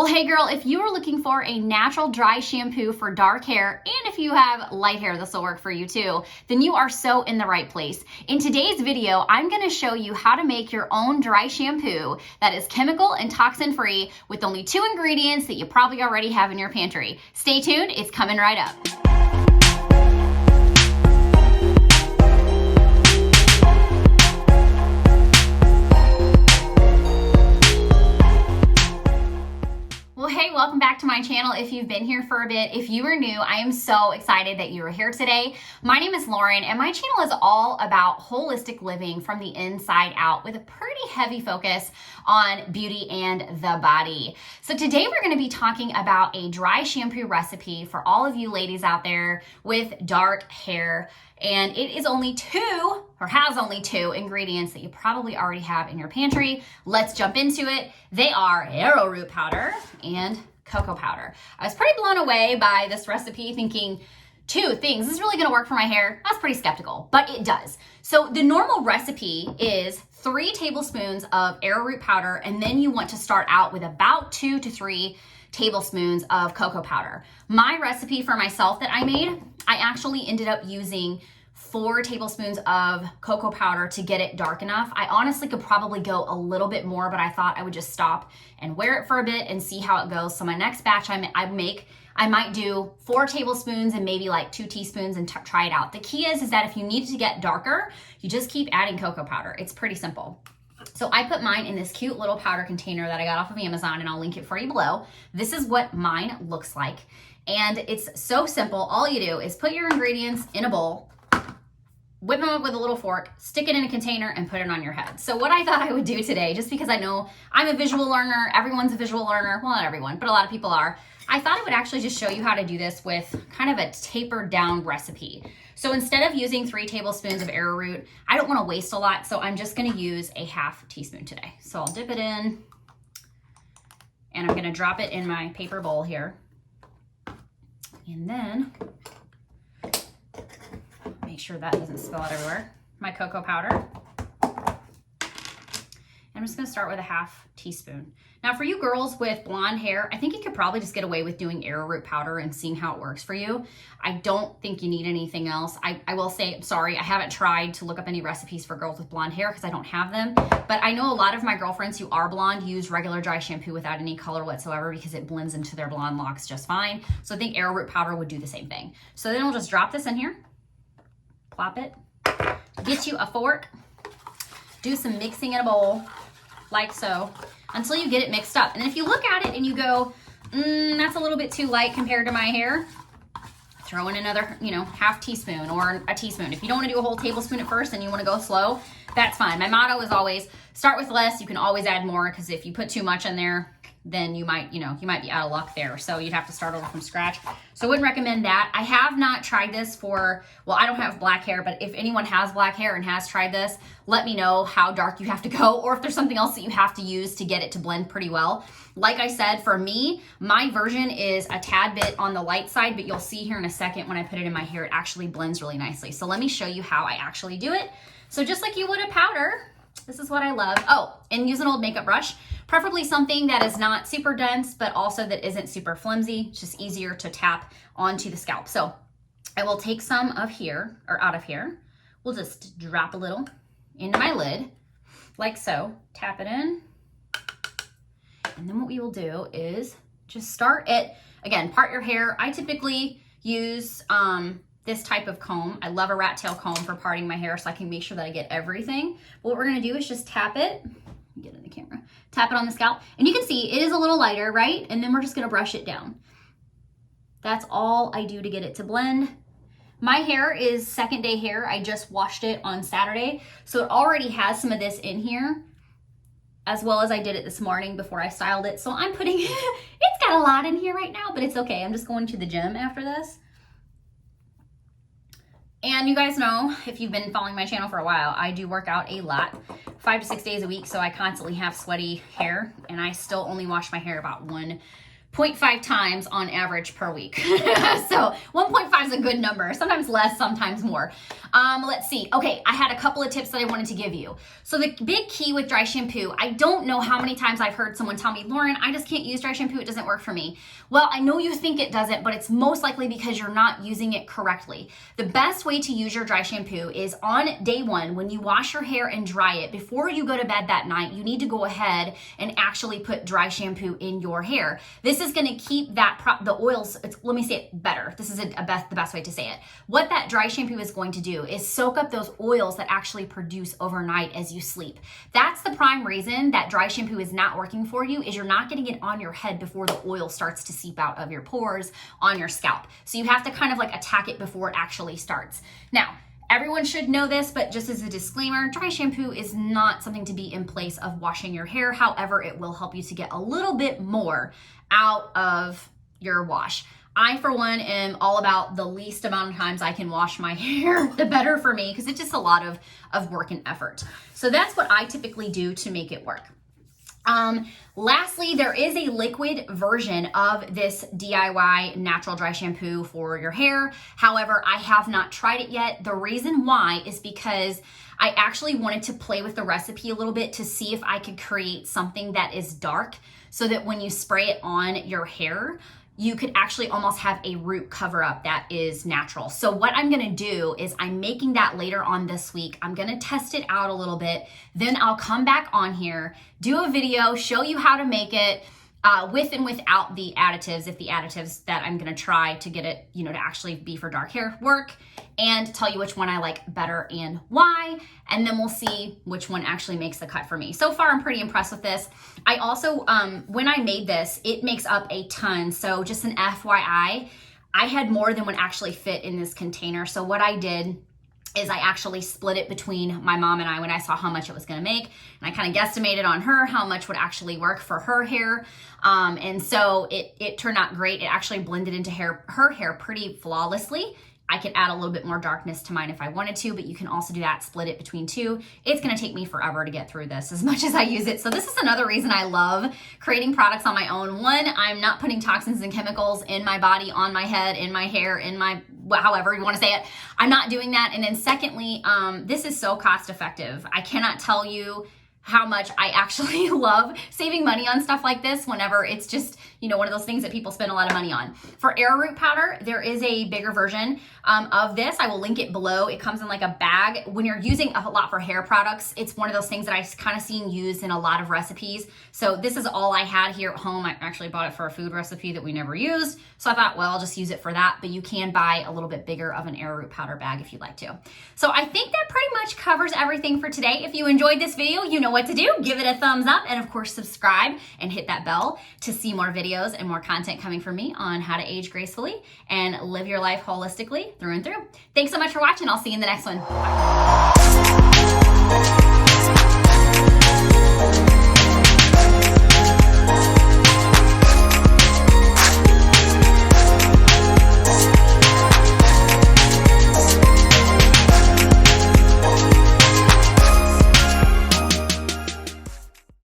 Well, hey girl, if you are looking for a natural dry shampoo for dark hair, and if you have light hair, this will work for you too, then you are so in the right place. In today's video, I'm gonna show you how to make your own dry shampoo that is chemical and toxin free with only 2 ingredients that you probably already have in your pantry. Stay tuned, it's coming right up. Well, hey, welcome back to my channel. If you've been here for a bit, if you are new, I am so excited that you are here today. My name is Lauren, and my channel is all about holistic living from the inside out with a pretty heavy focus on beauty and the body. So today we're going to be talking about a dry shampoo recipe for all of you ladies out there with dark hair. And it is only 2, or has only 2 ingredients that you probably already have in your pantry. Let's jump into it. They are arrowroot powder and cocoa powder. I was pretty blown away by this recipe, thinking 2 things. This is really gonna work for my hair. I was pretty skeptical, but it does. So the normal recipe is 3 tablespoons of arrowroot powder, and then you want to start out with about 2 to 3 tablespoons of cocoa powder. My recipe for myself that I made, I actually ended up using 4 tablespoons of cocoa powder to get it dark enough. I honestly could probably go a little bit more, but I thought I would just stop and wear it for a bit and see how it goes. So my next batch I might do 4 tablespoons and maybe like 2 teaspoons and try it out. The key is that if you need to get darker, you just keep adding cocoa powder. It's pretty simple. So I put mine in this cute little powder container that I got off of Amazon, and I'll link it for you below. This is what mine looks like. And it's so simple. All you do is put your ingredients in a bowl, whip them up with a little fork, stick it in a container, and put it on your head. So what I thought I would do today, just because I know I'm a visual learner, everyone's a visual learner, well, not everyone, but a lot of people are, I thought I would actually just show you how to do this with kind of a tapered down recipe. So instead of using 3 tablespoons of arrowroot, I don't want to waste a lot, so I'm just going to use a ½ teaspoon today. So I'll dip it in, and I'm going to drop it in my paper bowl here. And then make sure that doesn't spill out everywhere. My cocoa powder. I'm just gonna start with a ½ teaspoon. Now for you girls with blonde hair, I think you could probably just get away with doing arrowroot powder and seeing how it works for you. I don't think you need anything else. I will say, I'm sorry, I haven't tried to look up any recipes for girls with blonde hair because I don't have them. But I know a lot of my girlfriends who are blonde use regular dry shampoo without any color whatsoever because it blends into their blonde locks just fine. So I think arrowroot powder would do the same thing. So then we'll just drop this in here, plop it, get you a fork, do some mixing in a bowl, like so, until you get it mixed up. And if you look at it and you go, that's a little bit too light compared to my hair, throw in another, ½ teaspoon or a teaspoon. If you don't want to do a whole tablespoon at first and you want to go slow, that's fine. My motto is always start with less. You can always add more, because if you put too much in there, then you might be out of luck there. So you'd have to start over from scratch. So I wouldn't recommend that. I have not tried this for, well, I don't have black hair, but if anyone has black hair and has tried this, let me know how dark you have to go, or if there's something else that you have to use to get it to blend pretty well. Like I said, for me, my version is a tad bit on the light side, but you'll see here in a second when I put it in my hair, it actually blends really nicely. So let me show you how I actually do it. So just like you would a powder, this is what I love. Oh, and use an old makeup brush, preferably something that is not super dense, but also that isn't super flimsy. It's just easier to tap onto the scalp. So I will take some of here, or out of here. We'll just drop a little into my lid, like so. Tap it in. And then what we will do is just start it, again, part your hair. I typically use this type of comb. I love a rat tail comb for parting my hair so I can make sure that I get everything. But what we're gonna do is just tap it, get in the camera, tap it on the scalp. And you can see it is a little lighter, right? And then we're just gonna brush it down. That's all I do to get it to blend. My hair is 2nd day hair. I just washed it on Saturday. So it already has some of this in here, as well as I did it this morning before I styled it. So I'm putting, it's got a lot in here right now, but it's okay. I'm just going to the gym after this. And you guys know, if you've been following my channel for a while, I do work out a lot, 5 to 6 days a week. So I constantly have sweaty hair, and I still only wash my hair about 1 0.5 times on average per week. So 1.5 is a good number, sometimes less, sometimes more. Let's see. Okay, I had a couple of tips that I wanted to give you. So the big key with dry shampoo, I don't know how many times I've heard someone tell me, Lauren, I just can't use dry shampoo, it doesn't work for me. Well, I know you think it doesn't, but it's most likely because you're not using it correctly. The best way to use your dry shampoo is on day one, when you wash your hair and dry it, before you go to bed that night, you need to go ahead and actually put dry shampoo in your hair. This is going to keep the oils, let me say it better. This is the best way to say it. What that dry shampoo is going to do is soak up those oils that actually produce overnight as you sleep. That's the prime reason that dry shampoo is not working for you, is you're not getting it on your head before the oil starts to seep out of your pores on your scalp. So you have to kind of like attack it before it actually starts. Now, everyone should know this, but just as a disclaimer, dry shampoo is not something to be in place of washing your hair. However, it will help you to get a little bit more out of your wash. I, for one, am all about the least amount of times I can wash my hair, the better for me, because it's just a lot of work and effort. So that's what I typically do to make it work. Lastly, there is a liquid version of this DIY natural dry shampoo for your hair. However, I have not tried it yet. The reason why is because I actually wanted to play with the recipe a little bit to see if I could create something that is dark so that when you spray it on your hair, you could actually almost have a root cover up that is natural. So what I'm gonna do is I'm making that later on this week. I'm gonna test it out a little bit. Then I'll come back on here, do a video, show you how to make it with and without the additives, if the additives that I'm gonna try to get it, to actually be for dark hair work, and tell you which one I like better and why, and then we'll see which one actually makes the cut for me. So far, I'm pretty impressed with this. I also, when I made this, it makes up a ton. So just an FYI, I had more than would actually fit in this container. So what I did is I actually split it between my mom and I when I saw how much it was gonna make. And I kind of guesstimated on her how much would actually work for her hair. And so it turned out great. It actually blended into her hair pretty flawlessly. I could add a little bit more darkness to mine if I wanted to, but you can also do that, split it between two. It's gonna take me forever to get through this as much as I use it. So this is another reason I love creating products on my own. One, I'm not putting toxins and chemicals in my body, on my head, in my hair, in my, however you wanna say it. I'm not doing that. And then secondly, this is so cost effective. I cannot tell you how much I actually love saving money on stuff like this whenever it's just, one of those things that people spend a lot of money on. For arrowroot powder, there is a bigger version of this. I will link it below. It comes in like a bag. When you're using a lot for hair products, it's one of those things that I kind of seen used in a lot of recipes. So this is all I had here at home. I actually bought it for a food recipe that we never used. So I thought, well, I'll just use it for that, but you can buy a little bit bigger of an arrowroot powder bag if you'd like to. So I think that pretty much covers everything for today. If you enjoyed this video, you know what to do. Give it a thumbs up, and of course subscribe and hit that bell to see more videos and more content coming from me on how to age gracefully and live your life holistically through and through. Thanks so much for watching. I'll see you in the next one. Bye.